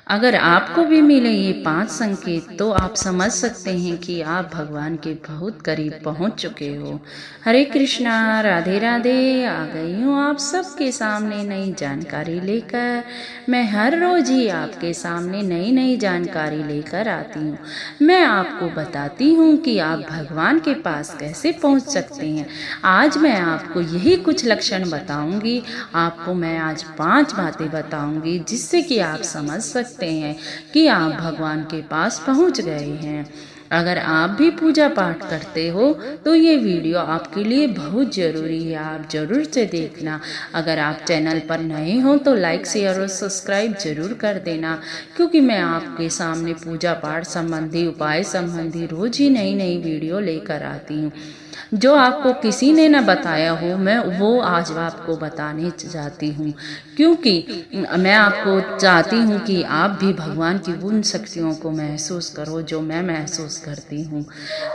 अगर आपको भी मिले ये 5 संकेत तो आप समझ सकते हैं कि आप भगवान के बहुत करीब पहुंच चुके हो। हरे कृष्णा, राधे राधे। आ गई हूँ आप सबके सामने नई जानकारी लेकर। मैं हर रोज ही आपके सामने नई नई जानकारी लेकर आती हूँ। मैं आपको बताती हूँ कि आप भगवान के पास कैसे पहुँच सकते हैं। आज मैं आपको यही कुछ लक्षण बताऊंगी। आपको मैं आज 5 बातें बताऊंगी जिससे कि आप समझ सकते हैं कि आप भगवान के पास पहुंच गए हैं। अगर आप भी पूजा पाठ करते हो तो ये वीडियो आपके लिए बहुत ज़रूरी है, आप ज़रूर से देखना। अगर आप चैनल पर नए हो तो लाइक शेयर और सब्सक्राइब जरूर कर देना, क्योंकि मैं आपके सामने पूजा पाठ संबंधी उपाय संबंधी रोज ही नई नई वीडियो लेकर आती हूँ। जो आपको किसी ने न बताया हो मैं वो आज आपको बताने चाहती हूँ, क्योंकि मैं आपको चाहती हूँ कि आप भी भगवान की उन शक्तियों को महसूस करो जो मैं महसूस करती हूँ।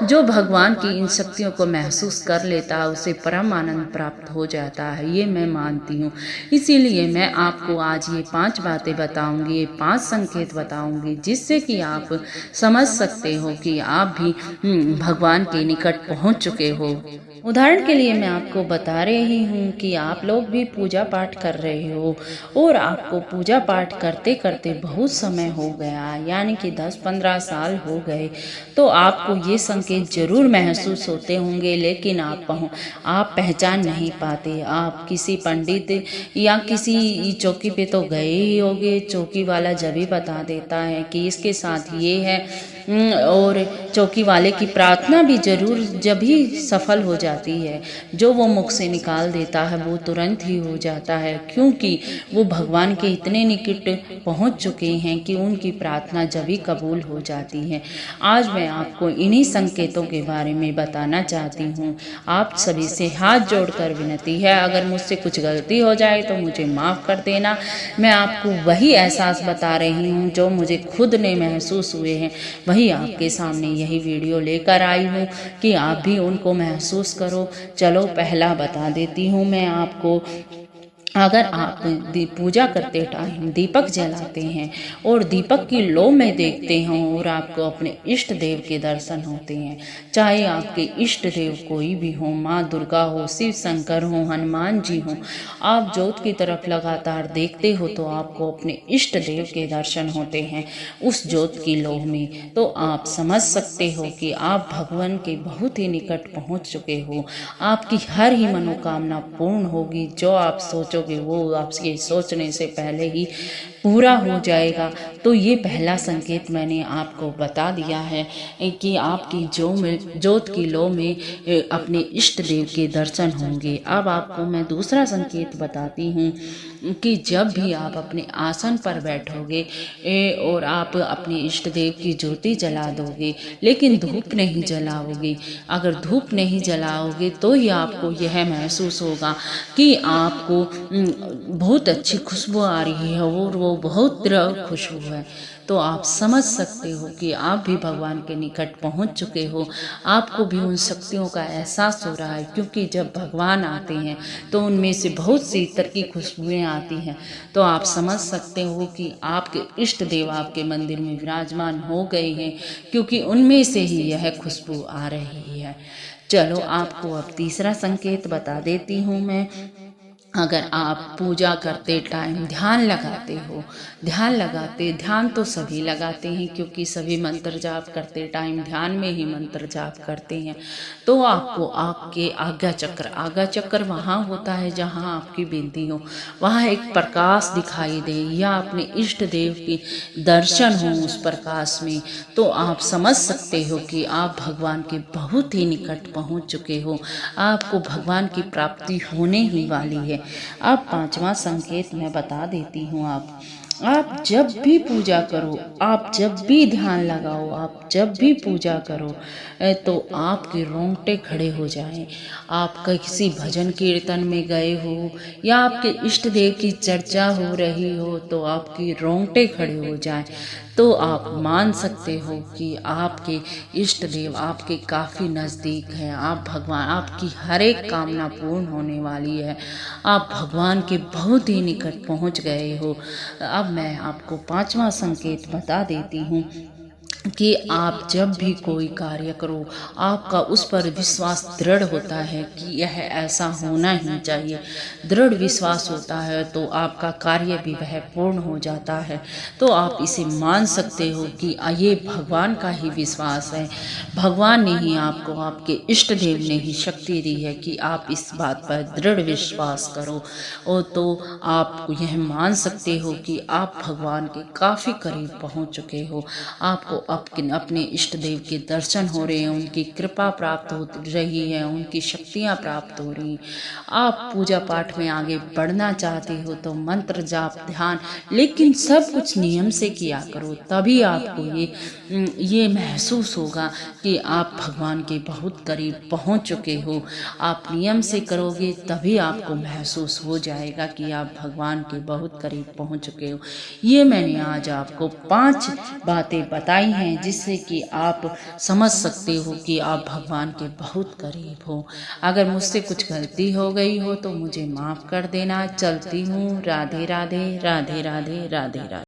जो भगवान की इन शक्तियों को महसूस कर लेता है उसे परम आनंद प्राप्त हो जाता है, ये मैं मानती हूँ। इसीलिए मैं आपको आज ये 5 बातें बताऊंगी, ये 5 संकेत बताऊंगी जिससे कि आप समझ सकते हो कि आप भी भगवान के निकट पहुँच चुके हो। उदाहरण के लिए मैं आपको बता रही हूँ कि आप लोग भी पूजा पाठ कर रहे हो और आपको पूजा पाठ करते करते बहुत समय हो गया, यानी कि 10-15 साल हो गए, तो आपको ये संकेत जरूर महसूस होते होंगे, लेकिन आप पहचान नहीं पाते। आप किसी पंडित या किसी चौकी पे तो गए ही होगे, चौकी वाला जब ही बता देता है कि इसके साथ ये है, और चौकी वाले की प्रार्थना भी जरूर जब ही सफल हो जाती है, जो वो मुख से निकाल देता है वो तुरंत ही हो जाता है, क्योंकि वो भगवान के इतने निकट पहुंच चुके हैं कि उनकी प्रार्थना जब ही कबूल हो जाती है। आज मैं आपको इन्हीं संकेतों के बारे में बताना चाहती हूँ। आप सभी से हाथ जोड़कर विनती है, अगर मुझसे कुछ गलती हो जाए तो मुझे माफ़ कर देना। मैं आपको वही एहसास बता रही हूँ जो मुझे खुद ने महसूस हुए हैं, वही आपके सामने यही वीडियो लेकर आई हूँ कि आप भी उनको महसूस करो। चलो पहला बता देती हूँ मैं आपको। अगर आप पूजा करते टाइम दीपक जलाते हैं और दीपक की लौ में देखते हैं और आपको अपने इष्ट देव के दर्शन होते हैं, चाहे आपके इष्ट देव कोई भी हो, माँ दुर्गा हो, शिव शंकर हो, हनुमान जी हो, आप ज्योत की तरफ लगातार देखते हो तो आपको अपने इष्ट देव के दर्शन होते हैं उस ज्योत की लौ में। तो आप समझ सकते हो कि आप भगवान के बहुत ही निकट पहुँच चुके हो। आपकी हर ही मनोकामना पूर्ण होगी, जो आप सोचो वो आपके सोचने से पहले ही पूरा हो जाएगा। तो ये पहला संकेत मैंने आपको बता दिया है कि आपकी ज्योत की लौ में अपने इष्ट देव के दर्शन होंगे। अब आपको मैं दूसरा संकेत बताती हूँ कि जब भी आप अपने आसन पर बैठोगे और आप अपने इष्ट देव की ज्योति जला दोगे लेकिन धूप नहीं जलाओगे, अगर धूप नहीं जलाओगे तो ही आपको यह महसूस होगा कि आपको बहुत अच्छी खुशबू आ रही है और वो बहुत तरह खुशबू है। तो आप समझ सकते हो कि आप भी भगवान के निकट पहुंच चुके हो। आपको भी उन शक्तियों का एहसास हो रहा है, क्योंकि जब भगवान आते हैं तो उनमें से बहुत सी तरह की खुशबुएं आती हैं। तो आप समझ सकते हो कि आपके इष्ट देव आपके मंदिर में विराजमान हो गए हैं, क्योंकि उनमें से ही यह खुशबू आ रही है। चलो आपको अब तीसरा संकेत बता देती हूँ मैं। अगर आप पूजा करते टाइम ध्यान लगाते हो, ध्यान तो सभी लगाते हैं, क्योंकि सभी मंत्र जाप करते टाइम ध्यान में ही मंत्र जाप करते हैं। तो आपको आपके आज्ञा चक्र वहाँ होता है जहाँ आपकी बिंदी हो, वहाँ एक प्रकाश दिखाई दे या अपने इष्ट देव की दर्शन हो उस प्रकाश में, तो आप समझ सकते हो कि आप भगवान के बहुत ही निकट पहुँच चुके हो। आपको भगवान की प्राप्ति होने ही वाली है। अब पांचवा संकेत मैं बता देती हूँ। आप जब भी पूजा करो, आप जब भी ध्यान लगाओ, आप जब भी पूजा करो तो आपके रोंगटे खड़े हो जाएं। आप किसी भजन कीर्तन में गए हो या आपके इष्ट देव की चर्चा हो रही हो तो आपके रोंगटे खड़े हो जाएं, तो आप मान सकते हो कि आपके इष्ट देव आपके काफ़ी नज़दीक हैं। आप भगवान, आपकी हर एक कामना पूर्ण होने वाली है। आप भगवान के बहुत ही निकट पहुंच गए हो। अब मैं आपको पांचवा संकेत बता देती हूँ कि आप जब भी कोई कार्य करो, आपका उस पर विश्वास दृढ़ होता है कि यह ऐसा होना ही चाहिए। दृढ़ विश्वास होता है तो आपका कार्य भी वह पूर्ण हो जाता है। तो आप इसे मान सकते हो कि ये भगवान का ही विश्वास है। भगवान ने ही आपको, आपके इष्ट देव ने ही शक्ति दी है कि आप इस बात पर दृढ़ विश्वास करो। और तो आप यह मान सकते हो कि आप भगवान के काफ़ी करीब पहुंच चुके हो। आपको अपने इष्ट देव के दर्शन हो रहे हैं, उनकी कृपा प्राप्त हो रही है, उनकी शक्तियाँ प्राप्त हो रही। आप पूजा पाठ में आगे बढ़ना चाहते हो तो मंत्र जाप ध्यान, लेकिन सब कुछ नियम से किया करो, तभी आपको ये महसूस होगा कि आप भगवान के बहुत करीब पहुंच चुके हो। आप नियम से करोगे तभी आपको महसूस हो जाएगा कि आप भगवान के बहुत करीब पहुंच चुके हो। ये मैंने आज आपको 5 बातें बताई हैं जिससे कि आप समझ सकते हो कि आप भगवान के बहुत करीब हो। अगर मुझसे कुछ गलती हो गई हो तो मुझे माफ़ कर देना। चलती हूँ। राधे राधे राधे राधे राधे राधे।